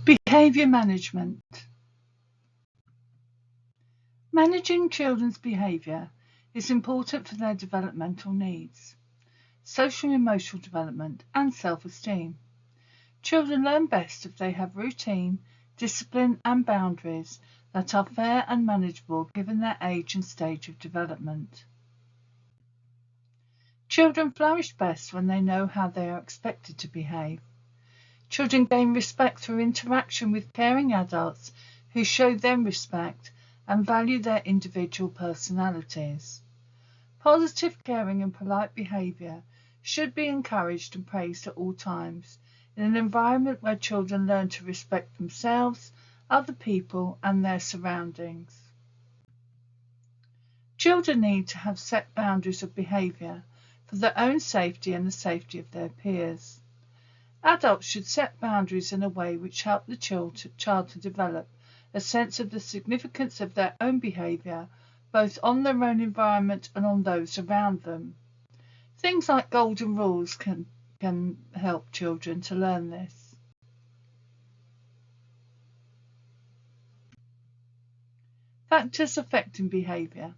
Behaviour management. Managing children's behaviour is important for their developmental needs, social and emotional development, and self-esteem. Children learn best if they have routine, discipline, and boundaries that are fair and manageable given their age and stage of development. Children flourish best when they know how they are expected to behave. Children gain respect through interaction with caring adults who show them respect and value their individual personalities. Positive, caring, and polite behaviour should be encouraged and praised at all times in an environment where children learn to respect themselves, other people, and their surroundings. Children need to have set boundaries of behaviour for their own safety and the safety of their peers. Adults should set boundaries in a way which help the child to develop a sense of the significance of their own behaviour, both on their own environment and on those around them. Things like golden rules can help children to learn this. Factors affecting behaviour.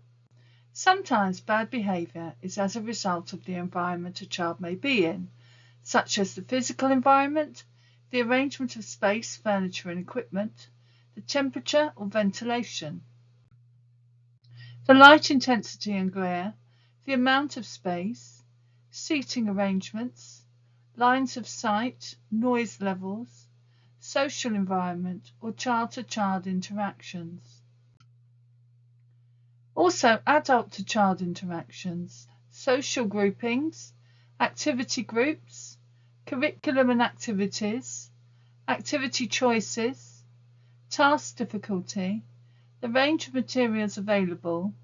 Sometimes bad behaviour is as a result of the environment a child may be in, such as the physical environment, the arrangement of space, furniture and equipment, the temperature or ventilation, the light intensity and glare, the amount of space, seating arrangements, lines of sight, noise levels, social environment or child-to-child interactions. Also adult-to-child interactions, social groupings, activity groups, curriculum and activities, activity choices, task difficulty, the range of materials available,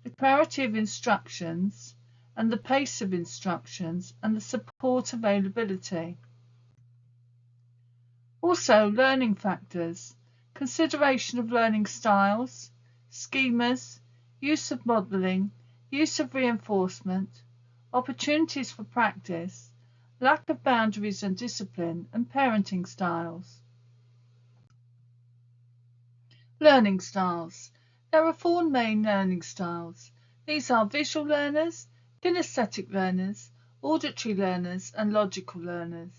the clarity of instructions and the pace of instructions and the support availability. Also learning factors, consideration of learning styles, schemas, use of modelling, use of reinforcement, opportunities for practice, lack of boundaries and discipline, and parenting styles. Learning styles. There are 4 main learning styles. These are visual learners, kinesthetic learners, auditory learners, and logical learners.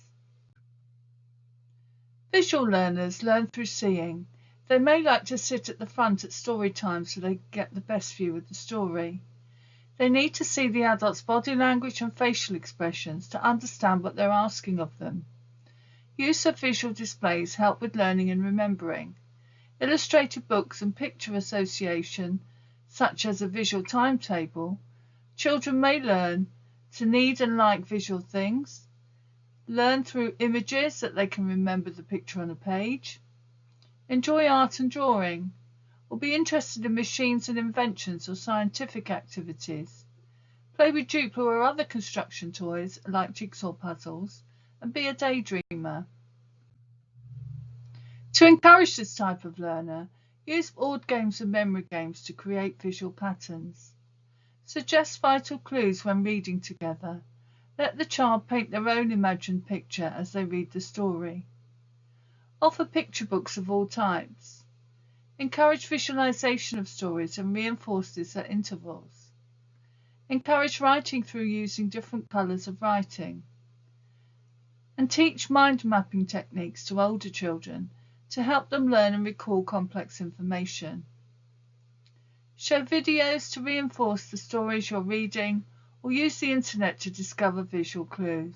Visual learners learn through seeing. They may like to sit at the front at story time so they get the best view of the story. They need to see the adult's body language and facial expressions to understand what they're asking of them. Use of visual displays help with learning and remembering. Illustrated books and picture association, such as a visual timetable. Children may learn to need and like visual things. Learn through images that they can remember the picture on a page. Enjoy art and drawing, or be interested in machines and inventions or scientific activities. Play with Duplo or other construction toys like jigsaw puzzles, and be a daydreamer. To encourage this type of learner, use board games and memory games to create visual patterns. Suggest vital clues when reading together. Let the child paint their own imagined picture as they read the story. Offer picture books of all types. Encourage visualization of stories and reinforce this at intervals. Encourage writing through using different colours of writing. And teach mind mapping techniques to older children to help them learn and recall complex information. Show videos to reinforce the stories you're reading, or use the internet to discover visual clues.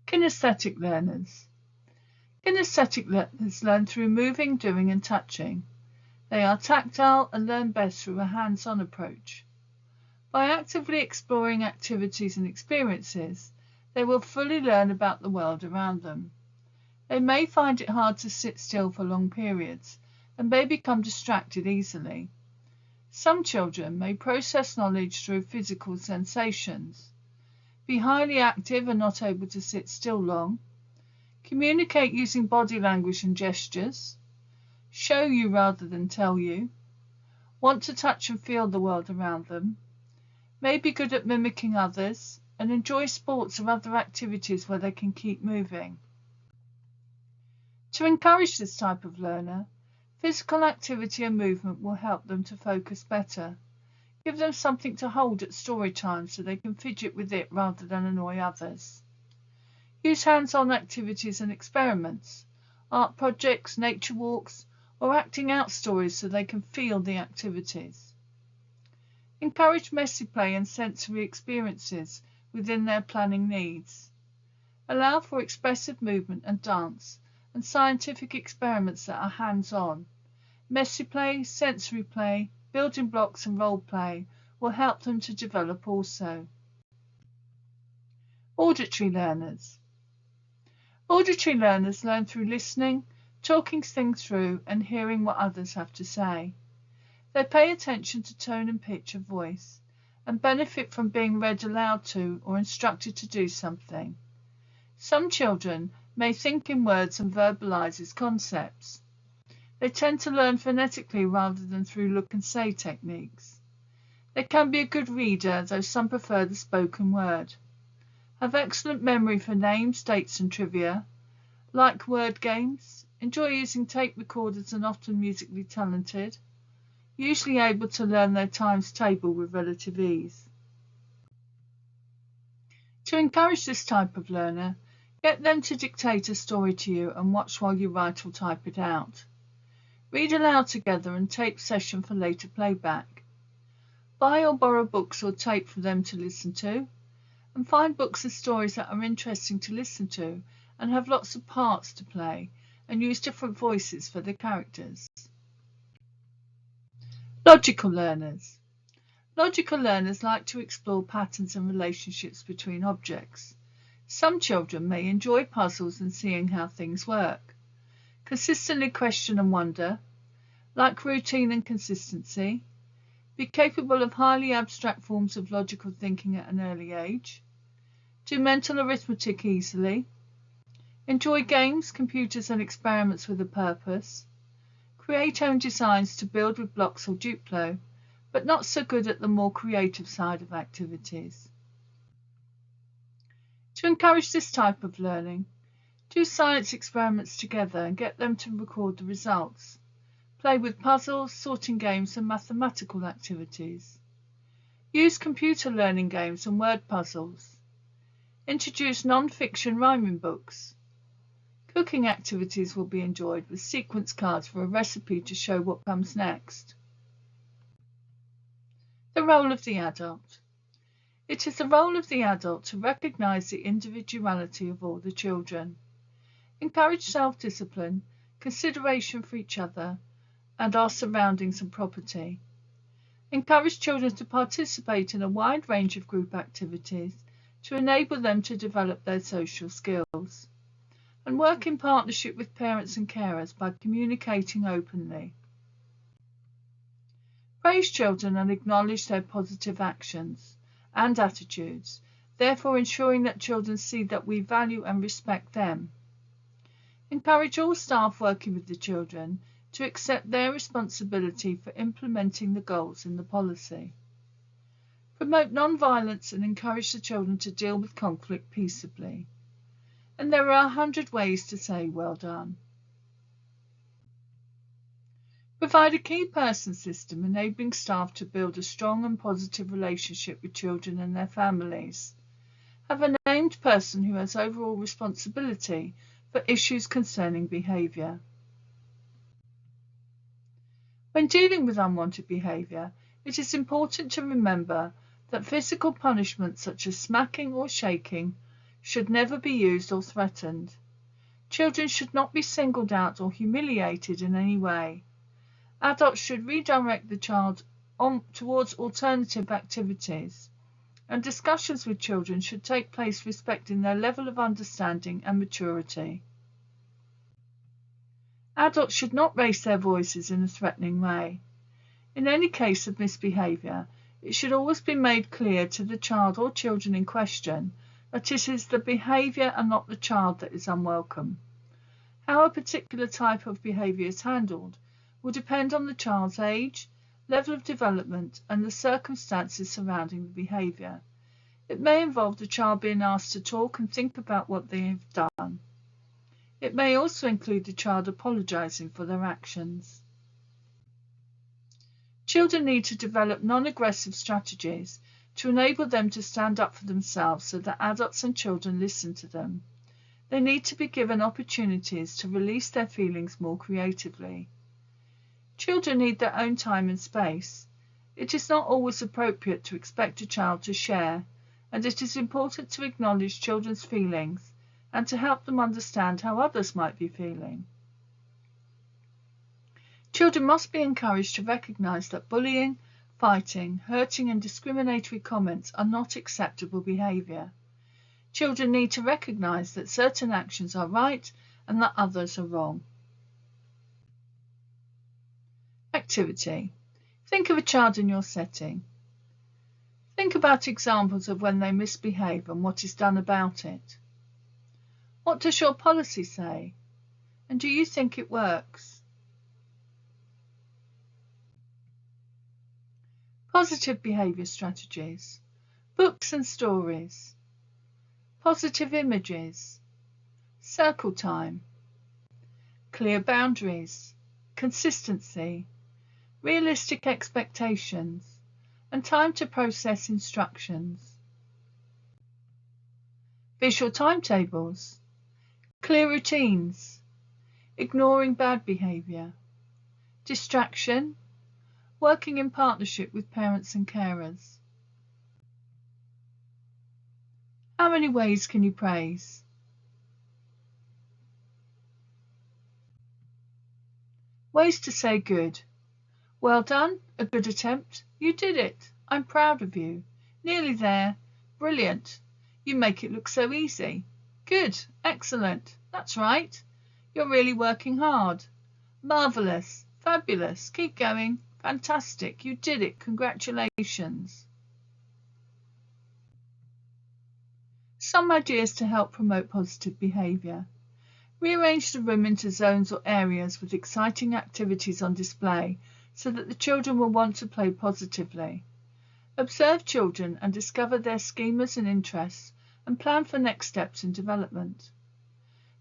Kinesthetic learners. Kinesthetic learners learn through moving, doing and touching. They are tactile and learn best through a hands-on approach. By actively exploring activities and experiences, they will fully learn about the world around them. They may find it hard to sit still for long periods and may become distracted easily. Some children may process knowledge through physical sensations, be highly active and not able to sit still long, communicate using body language and gestures, show you rather than tell you, want to touch and feel the world around them, may be good at mimicking others, and enjoy sports or other activities where they can keep moving. To encourage this type of learner, physical activity and movement will help them to focus better. Give them something to hold at story time so they can fidget with it rather than annoy others. Use hands-on activities and experiments, art projects, nature walks, or acting out stories so they can feel the activities. Encourage messy play and sensory experiences within their planning needs. Allow for expressive movement and dance and scientific experiments that are hands-on. Messy play, sensory play, building blocks and role play will help them to develop also. Auditory learners. Auditory learners learn through listening, talking things through and hearing what others have to say. They pay attention to tone and pitch of voice and benefit from being read aloud to or instructed to do something. Some children may think in words and verbalize its concepts. They tend to learn phonetically rather than through look and say techniques. They can be a good reader, though some prefer the spoken word. Have excellent memory for names, dates and trivia. Like word games. Enjoy using tape recorders and often musically talented. Usually able to learn their times table with relative ease. To encourage this type of learner, get them to dictate a story to you and watch while you write or type it out. Read aloud together and tape session for later playback. Buy or borrow books or tape for them to listen to. And find books and stories that are interesting to listen to and have lots of parts to play and use different voices for the characters. Logical learners. Logical learners like to explore patterns and relationships between objects. Some children may enjoy puzzles and seeing how things work. Consistently question and wonder. Like routine and consistency. Be capable of highly abstract forms of logical thinking at an early age. Do mental arithmetic easily. Enjoy games, computers and experiments with a purpose. Create own designs to build with blocks or Duplo, but not so good at the more creative side of activities. To encourage this type of learning, do science experiments together and get them to record the results. Play with puzzles, sorting games and mathematical activities. Use computer learning games and word puzzles. Introduce non-fiction rhyming books. Cooking activities will be enjoyed with sequence cards for a recipe to show what comes next. The role of the adult. It is the role of the adult to recognize the individuality of all the children. Encourage self-discipline, consideration for each other and our surroundings and property. Encourage children to participate in a wide range of group activities to enable them to develop their social skills. And work in partnership with parents and carers by communicating openly. Praise children and acknowledge their positive actions and attitudes, therefore ensuring that children see that we value and respect them. Encourage all staff working with the children to accept their responsibility for implementing the goals in the policy. Promote non-violence and encourage the children to deal with conflict peaceably. And there are 100 ways to say well done. Provide a key person system enabling staff to build a strong and positive relationship with children and their families. Have a named person who has overall responsibility for issues concerning behaviour. When dealing with unwanted behaviour, it is important to remember that physical punishment such as smacking or shaking should never be used or threatened. Children should not be singled out or humiliated in any way. Adults should redirect the child towards alternative activities, and discussions with children should take place respecting their level of understanding and maturity. Adults should not raise their voices in a threatening way. In any case of misbehaviour, it should always be made clear to the child or children in question that it is the behaviour and not the child that is unwelcome. How a particular type of behaviour is handled will depend on the child's age, level of development and the circumstances surrounding the behaviour. It may involve the child being asked to talk and think about what they have done. It may also include the child apologizing for their actions. Children need to develop non-aggressive strategies to enable them to stand up for themselves so that adults and children listen to them. They need to be given opportunities to release their feelings more creatively. Children need their own time and space. It is not always appropriate to expect a child to share, and it is important to acknowledge children's feelings and to help them understand how others might be feeling. Children must be encouraged to recognize that bullying, fighting, hurting and discriminatory comments are not acceptable behavior. Children need to recognize that certain actions are right and that others are wrong. Activity. Think of a child in your setting. Think about examples of when they misbehave and what is done about it. What does your policy say? And do you think it works? Positive behavior strategies. Books and stories. Positive images. Circle time. Clear boundaries. Consistency. Realistic expectations. And time to process instructions. Visual timetables. Clear routines. Ignoring bad behavior. Distraction. Working in partnership with parents and carers. How many ways can you praise? Ways to say good. Well done, a good attempt. You did it. I'm proud of you. Nearly there. Brilliant. You make it look so easy. Good. Excellent. That's right. You're really working hard. Marvellous. Fabulous. Keep going. Fantastic. You did it. Congratulations. Some ideas to help promote positive behaviour. Rearrange the room into zones or areas with exciting activities on display so that the children will want to play positively. Observe children and discover their schemas and interests and plan for next steps in development.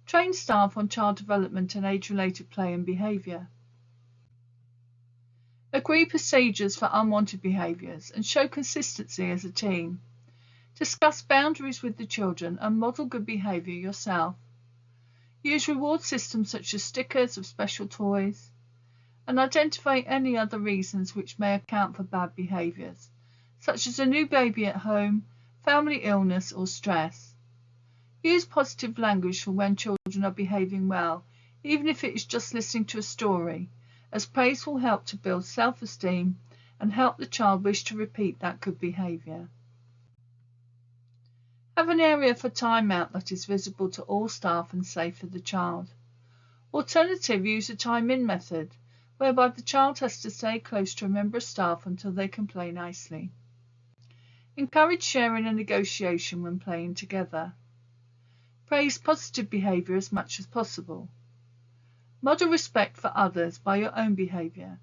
Train staff on child development and age-related play and behaviour. Agree procedures for unwanted behaviours and show consistency as a team. Discuss boundaries with the children and model good behaviour yourself. Use reward systems such as stickers of special toys. And identify any other reasons which may account for bad behaviours, such as a new baby at home, family illness or stress. Use positive language for when children are behaving well, even if it is just listening to a story, as praise will help to build self-esteem and help the child wish to repeat that good behaviour. Have an area for time out that is visible to all staff and safe for the child. Alternative, use a time-in method, whereby the child has to stay close to a member of staff until they can play nicely. Encourage sharing and negotiation when playing together. Praise positive behaviour as much as possible. Model respect for others by your own behaviour,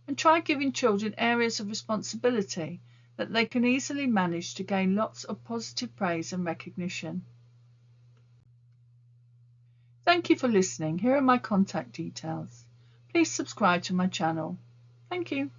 and try giving children areas of responsibility that they can easily manage to gain lots of positive praise and recognition. Thank you for listening. Here are my contact details. Please subscribe to my channel. Thank you.